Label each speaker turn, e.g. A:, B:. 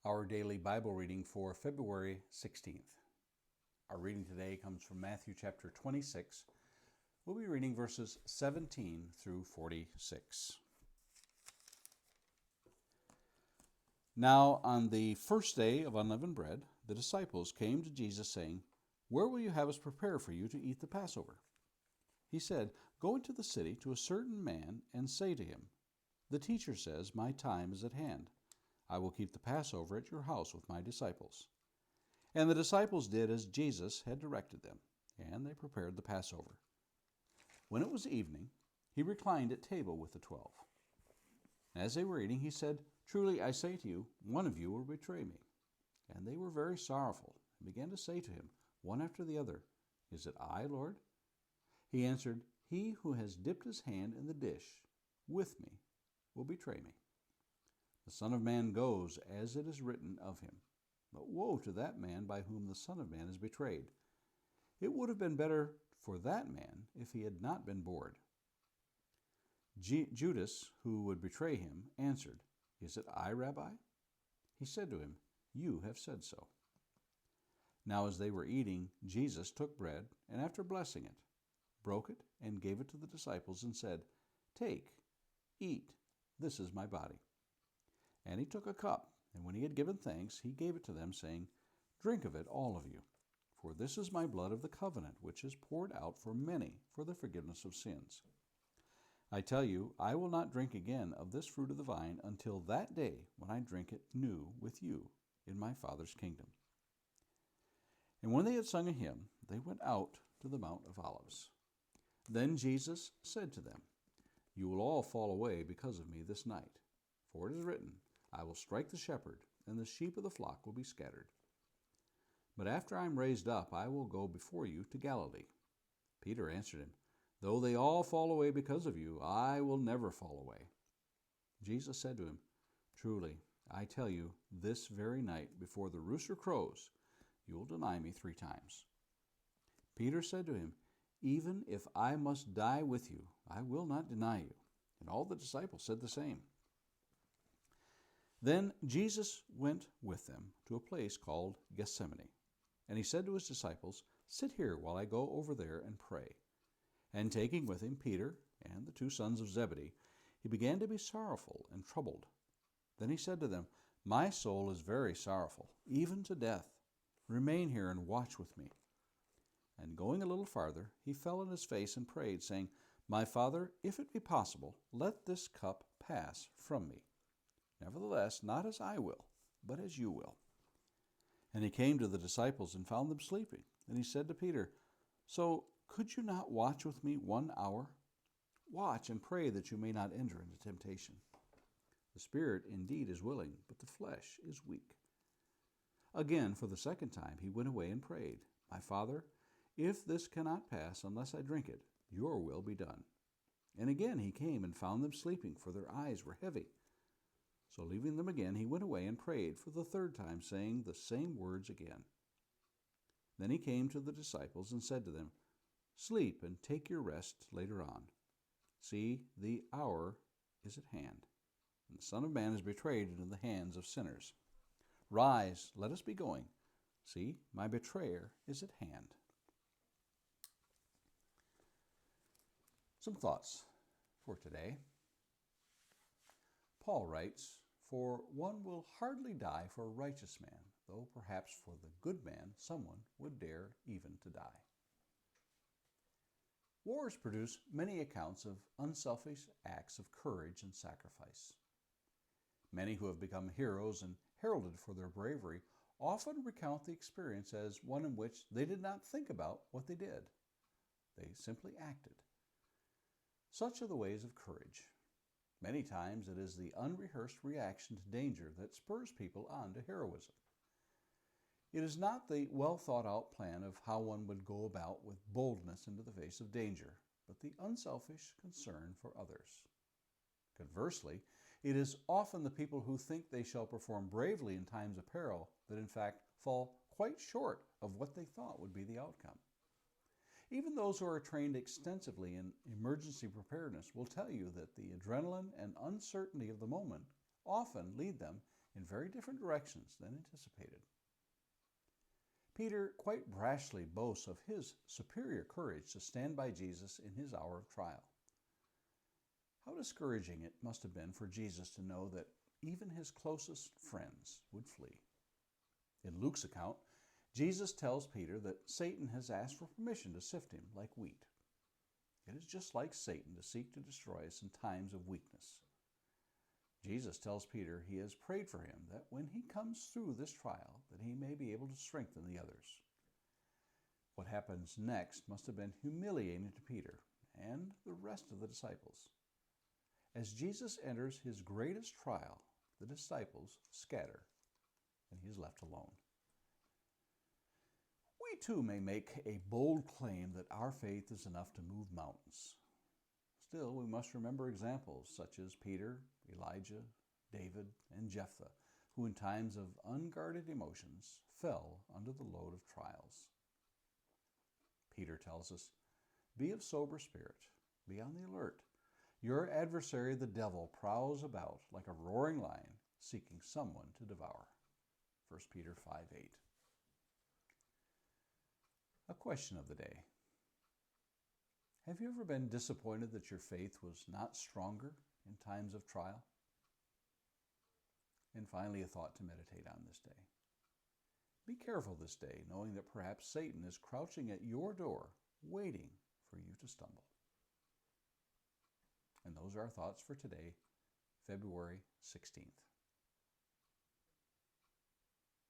A: Our daily Bible reading for February 16th. Our reading today comes from Matthew chapter 26. We'll be reading verses 17 through 46. Now, on the first day of unleavened bread, the disciples came to Jesus saying, "Where will you have us prepare for you to eat the Passover?" He said, "Go into the city to a certain man and say to him, 'The teacher says, my time is at hand. I will keep the Passover at your house with my disciples.'" And the disciples did as Jesus had directed them, and they prepared the Passover. When it was evening, he reclined at table with the 12. As they were eating, he said, "Truly I say to you, one of you will betray me." And they were very sorrowful, and began to say to him, one after the other, "Is it I, Lord?" He answered, "He who has dipped his hand in the dish with me will betray me. The Son of Man goes as it is written of him. But woe to that man by whom the Son of Man is betrayed. It would have been better for that man if he had not been born." Judas, who would betray him, answered, "Is it I, Rabbi?" He said to him, "You have said so." Now as they were eating, Jesus took bread, and after blessing it, broke it and gave it to the disciples and said, "Take, eat, this is my body." And he took a cup, and when he had given thanks, he gave it to them, saying, "Drink of it, all of you, for this is my blood of the covenant, which is poured out for many for the forgiveness of sins. I tell you, I will not drink again of this fruit of the vine until that day when I drink it new with you in my Father's kingdom." And when they had sung a hymn, they went out to the Mount of Olives. Then Jesus said to them, "You will all fall away because of me this night. For it is written, I will strike the shepherd, and the sheep of the flock will be scattered. But after I am raised up, I will go before you to Galilee." Peter answered him, "Though they all fall away because of you, I will never fall away." Jesus said to him, "Truly, I tell you, this very night, before the rooster crows, you will deny me 3 times. Peter said to him, "Even if I must die with you, I will not deny you." And all the disciples said the same. Then Jesus went with them to a place called Gethsemane, and he said to his disciples, "Sit here while I go over there and pray." And taking with him Peter and the 2 sons of Zebedee, he began to be sorrowful and troubled. Then he said to them, "My soul is very sorrowful, even to death. Remain here and watch with me." And going a little farther, he fell on his face and prayed, saying, "My Father, if it be possible, let this cup pass from me. Nevertheless, not as I will, but as you will." And he came to the disciples and found them sleeping. And he said to Peter, "So could you not watch with me 1 hour? Watch and pray that you may not enter into temptation. The spirit indeed is willing, but the flesh is weak." Again, for the 2nd time, he went away and prayed, "My Father, if this cannot pass unless I drink it, your will be done." And again he came and found them sleeping, for their eyes were heavy. So leaving them again, he went away and prayed for the 3rd time, saying the same words again. Then he came to the disciples and said to them, "Sleep and take your rest later on. See, the hour is at hand, and the Son of Man is betrayed into the hands of sinners. Rise, let us be going. See, my betrayer is at hand." Some thoughts for today. Paul writes, "For one will hardly die for a righteous man, though perhaps for the good man someone would dare even to die." Wars produce many accounts of unselfish acts of courage and sacrifice. Many who have become heroes and heralded for their bravery often recount the experience as one in which they did not think about what they did. They simply acted. Such are the ways of courage. Many times it is the unrehearsed reaction to danger that spurs people on to heroism. It is not the well-thought-out plan of how one would go about with boldness into the face of danger, but the unselfish concern for others. Conversely, it is often the people who think they shall perform bravely in times of peril that in fact fall quite short of what they thought would be the outcome. Even those who are trained extensively in emergency preparedness will tell you that the adrenaline and uncertainty of the moment often lead them in very different directions than anticipated. Peter quite brashly boasts of his superior courage to stand by Jesus in his hour of trial. How discouraging it must have been for Jesus to know that even his closest friends would flee. In Luke's account, Jesus tells Peter that Satan has asked for permission to sift him like wheat. It is just like Satan to seek to destroy us in times of weakness. Jesus tells Peter he has prayed for him that when he comes through this trial, that he may be able to strengthen the others. What happens next must have been humiliating to Peter and the rest of the disciples. As Jesus enters his greatest trial, the disciples scatter and he is left alone. We too may make a bold claim that our faith is enough to move mountains. Still, we must remember examples such as Peter, Elijah, David, and Jephthah, who in times of unguarded emotions fell under the load of trials. Peter tells us, "Be of sober spirit, be on the alert. Your adversary, the devil, prowls about like a roaring lion, seeking someone to devour." 1 Peter 5:8. A question of the day. Have you ever been disappointed that your faith was not stronger in times of trial? And finally, a thought to meditate on this day. Be careful this day, knowing that perhaps Satan is crouching at your door, waiting for you to stumble. And those are our thoughts for today, February 16th.